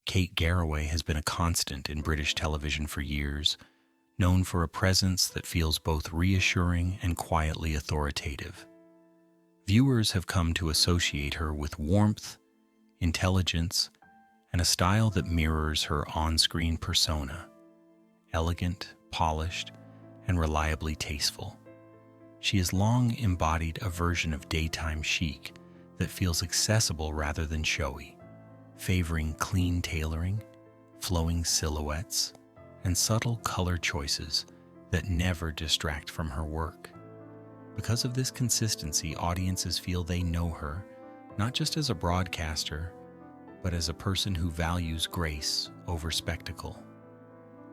Kate Garraway has been a constant in British television for years, known for a presence that feels both reassuring and quietly authoritative. Viewers have come to associate her with warmth, intelligence, and a style that mirrors her on-screen persona: elegant, polished, and reliably tasteful. She has long embodied a version of daytime chic that feels accessible rather than showy, favoring clean tailoring, flowing silhouettes, and subtle color choices that never distract from her work. Because of this consistency, audiences feel they know her, not just as a broadcaster, but as a person who values grace over spectacle.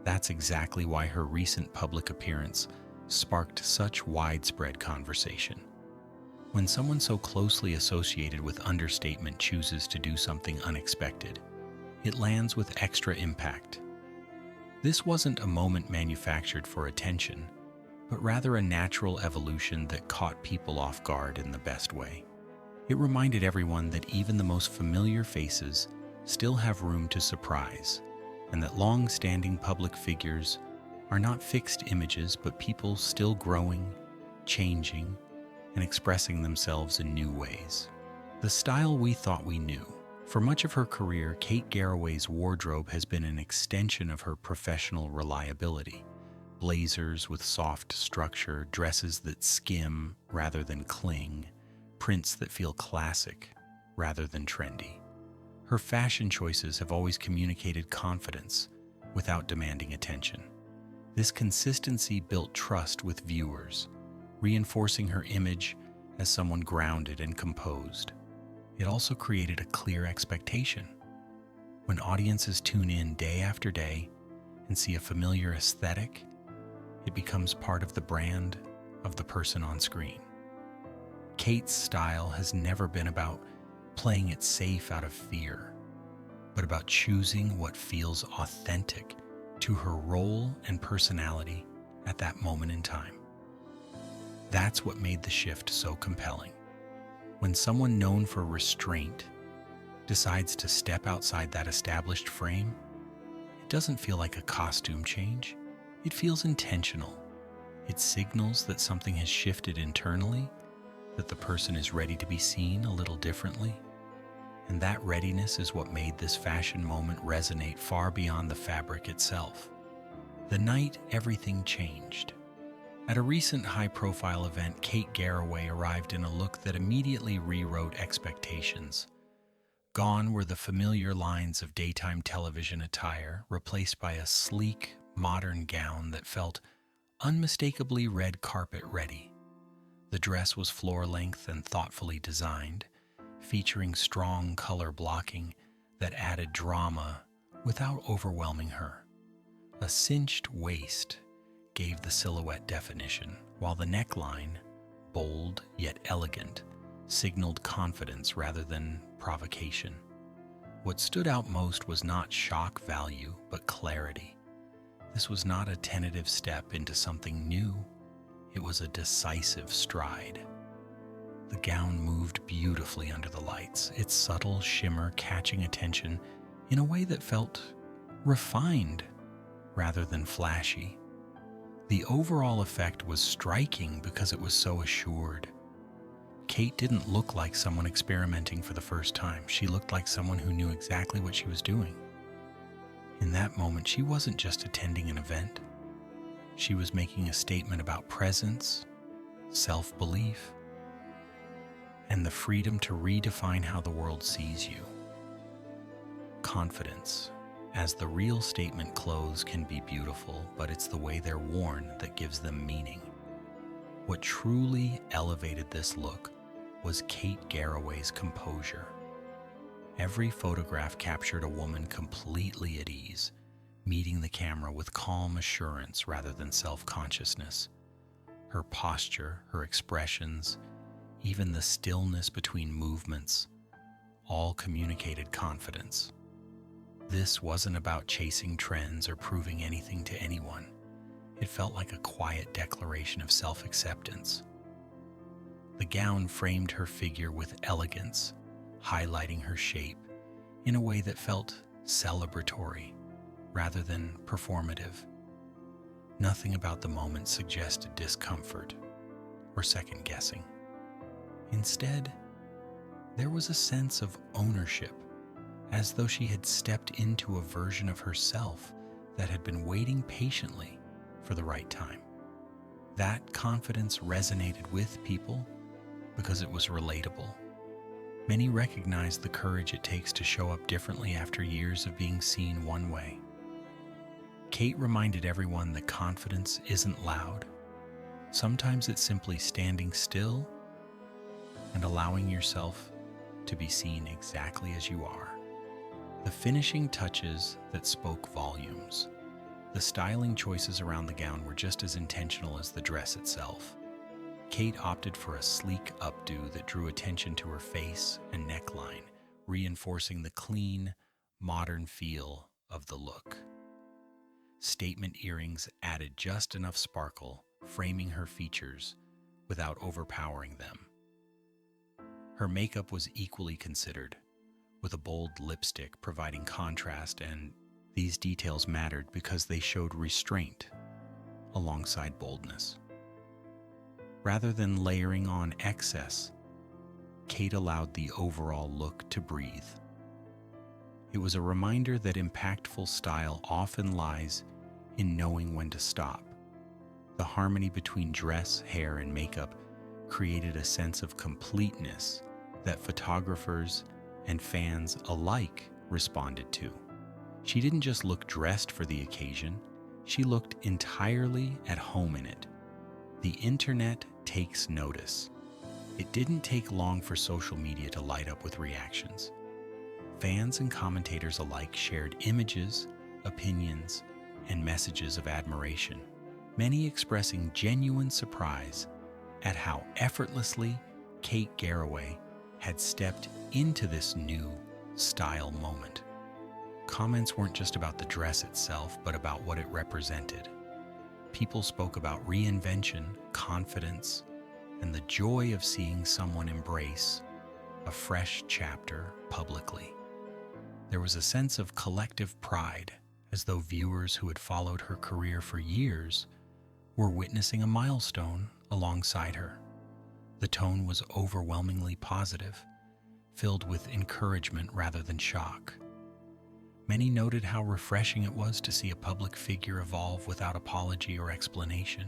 That's exactly why her recent public appearance sparked such widespread conversation. When someone so closely associated with understatement chooses to do something unexpected, it lands with extra impact. This wasn't a moment manufactured for attention, but rather a natural evolution that caught people off guard in the best way. It reminded everyone that even the most familiar faces still have room to surprise, and that long-standing public figures are not fixed images but people still growing, changing, and expressing themselves in new ways. The style we thought we knew. For much of her career, Kate Garraway's wardrobe has been an extension of her professional reliability. Blazers with soft structure, dresses that skim rather than cling, prints that feel classic rather than trendy. Her fashion choices have always communicated confidence without demanding attention. This consistency built trust with viewers, reinforcing her image as someone grounded and composed. It also created a clear expectation. When audiences tune in day after day and see a familiar aesthetic, it becomes part of the brand of the person on screen. Kate's style has never been about playing it safe out of fear, but about choosing what feels authentic to her role and personality at that moment in time. That's what made the shift so compelling. When someone known for restraint decides to step outside that established frame, it doesn't feel like a costume change. It feels intentional. It signals that something has shifted internally, that the person is ready to be seen a little differently. And that readiness is what made this fashion moment resonate far beyond the fabric itself. The night everything changed. At a recent high-profile event, Kate Garraway arrived in a look that immediately rewrote expectations. Gone were the familiar lines of daytime television attire, replaced by a sleek, modern gown that felt unmistakably red carpet ready. The dress was floor-length and thoughtfully designed, featuring strong color blocking that added drama without overwhelming her. A cinched waist gave the silhouette definition, while the neckline, bold yet elegant, signaled confidence rather than provocation. What stood out most was not shock value, but clarity. This was not a tentative step into something new. It was a decisive stride. The gown moved beautifully under the lights, its subtle shimmer catching attention in a way that felt refined rather than flashy. The overall effect was striking because it was so assured. Kate didn't look like someone experimenting for the first time. She looked like someone who knew exactly what she was doing. In that moment, she wasn't just attending an event. She was making a statement about presence, self-belief, and the freedom to redefine how the world sees you. Confidence. As the real statement clothes can be beautiful, but it's the way they're worn that gives them meaning. What truly elevated this look was Kate Garraway's composure. Every photograph captured a woman completely at ease, meeting the camera with calm assurance rather than self-consciousness. Her posture, her expressions, even the stillness between movements, all communicated confidence. This wasn't about chasing trends or proving anything to anyone. It felt like a quiet declaration of self-acceptance. The gown framed her figure with elegance, highlighting her shape in a way that felt celebratory, rather than performative. Nothing about the moment suggested discomfort or second-guessing. Instead, there was a sense of ownership, as though she had stepped into a version of herself that had been waiting patiently for the right time. That confidence resonated with people because it was relatable. Many recognized the courage it takes to show up differently after years of being seen one way. Kate reminded everyone that confidence isn't loud. Sometimes it's simply standing still and allowing yourself to be seen exactly as you are. The finishing touches that spoke volumes. The styling choices around the gown were just as intentional as the dress itself. Kate opted for a sleek updo that drew attention to her face and neckline, reinforcing the clean, modern feel of the look. Statement earrings added just enough sparkle, framing her features without overpowering them. Her makeup was equally considered, with a bold lipstick providing contrast, and these details mattered because they showed restraint alongside boldness. Rather than layering on excess, Kate allowed the overall look to breathe. It was a reminder that impactful style often lies in knowing when to stop. The harmony between dress, hair, and makeup created a sense of completeness that photographers and fans alike responded to. She didn't just look dressed for the occasion, she looked entirely at home in it. The internet takes notice. It didn't take long for social media to light up with reactions. Fans and commentators alike shared images, opinions, and messages of admiration, many expressing genuine surprise at how effortlessly Kate Garraway had stepped into this new style moment. Comments weren't just about the dress itself, but about what it represented. People spoke about reinvention, confidence, and the joy of seeing someone embrace a fresh chapter publicly. There was a sense of collective pride, as though viewers who had followed her career for years were witnessing a milestone alongside her. The tone was overwhelmingly positive, filled with encouragement rather than shock. Many noted how refreshing it was to see a public figure evolve without apology or explanation.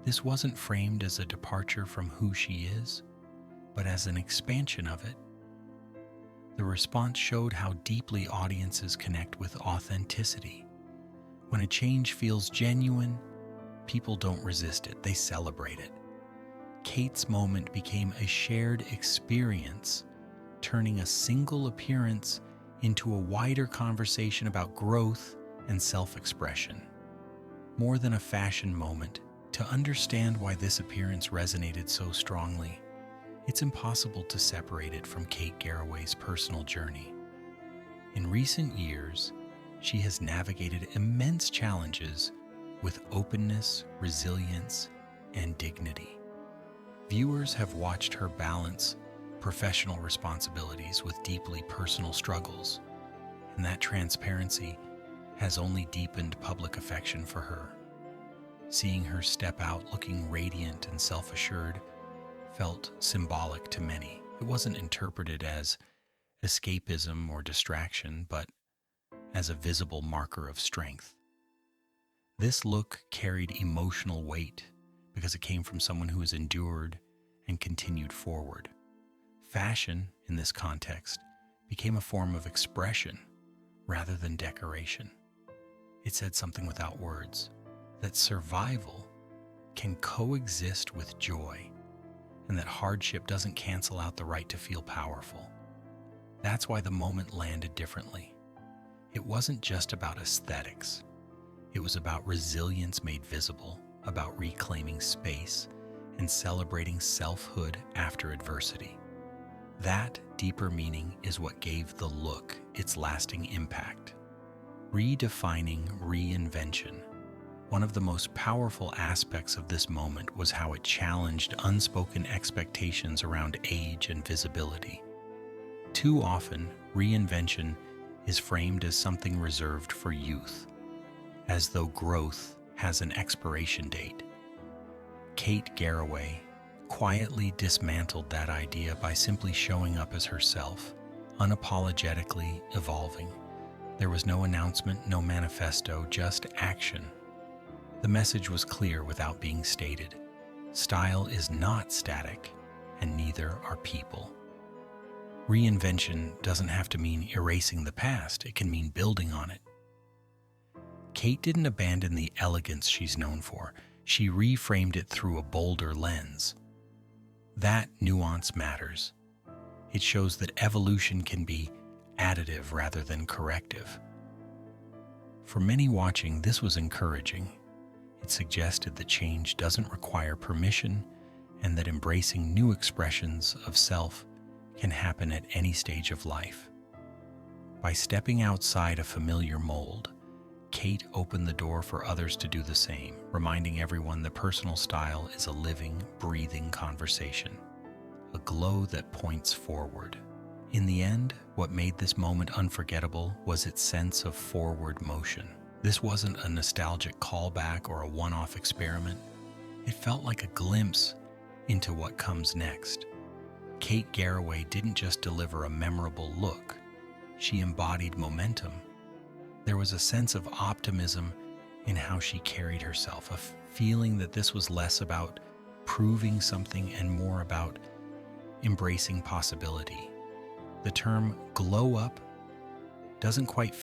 This wasn't framed as a departure from who she is, but as an expansion of it. The response showed how deeply audiences connect with authenticity. When a change feels genuine, people don't resist it, they celebrate it. Kate's moment became a shared experience, turning a single appearance into a wider conversation about growth and self-expression. More than a fashion moment, to understand why this appearance resonated so strongly, it's impossible to separate it from Kate Garraway's personal journey. In recent years, she has navigated immense challenges with openness, resilience, and dignity. Viewers have watched her balance professional responsibilities with deeply personal struggles, and that transparency has only deepened public affection for her. Seeing her step out looking radiant and self-assured felt symbolic to many. It wasn't interpreted as escapism or distraction, but as a visible marker of strength. This look carried emotional weight because it came from someone who has endured and continued forward. Fashion, in this context, became a form of expression rather than decoration. It said something without words, that survival can coexist with joy, and that hardship doesn't cancel out the right to feel powerful. That's why the moment landed differently. It wasn't just about aesthetics. It was about resilience made visible, about reclaiming space, and celebrating selfhood after adversity. That deeper meaning is what gave the look its lasting impact. Redefining reinvention. One of the most powerful aspects of this moment was how it challenged unspoken expectations around age and visibility. Too often, reinvention is framed as something reserved for youth, as though growth has an expiration date. Kate Garraway quietly dismantled that idea by simply showing up as herself, unapologetically evolving. There was no announcement, no manifesto, just action. The message was clear without being stated. Style is not static, and neither are people. Reinvention doesn't have to mean erasing the past, it can mean building on it. Kate didn't abandon the elegance she's known for, she reframed it through a bolder lens. That nuance matters. It shows that evolution can be additive rather than corrective. For many watching, this was encouraging. It suggested that change doesn't require permission and that embracing new expressions of self can happen at any stage of life. By stepping outside a familiar mold, Kate opened the door for others to do the same, reminding everyone that personal style is a living, breathing conversation, a glow that points forward. In the end, what made this moment unforgettable was its sense of forward motion. This wasn't a nostalgic callback or a one-off experiment. It felt like a glimpse into what comes next. Kate Garraway didn't just deliver a memorable look, she embodied momentum. There was a sense of optimism in how she carried herself, a feeling that this was less about proving something and more about embracing possibility. The term glow up doesn't quite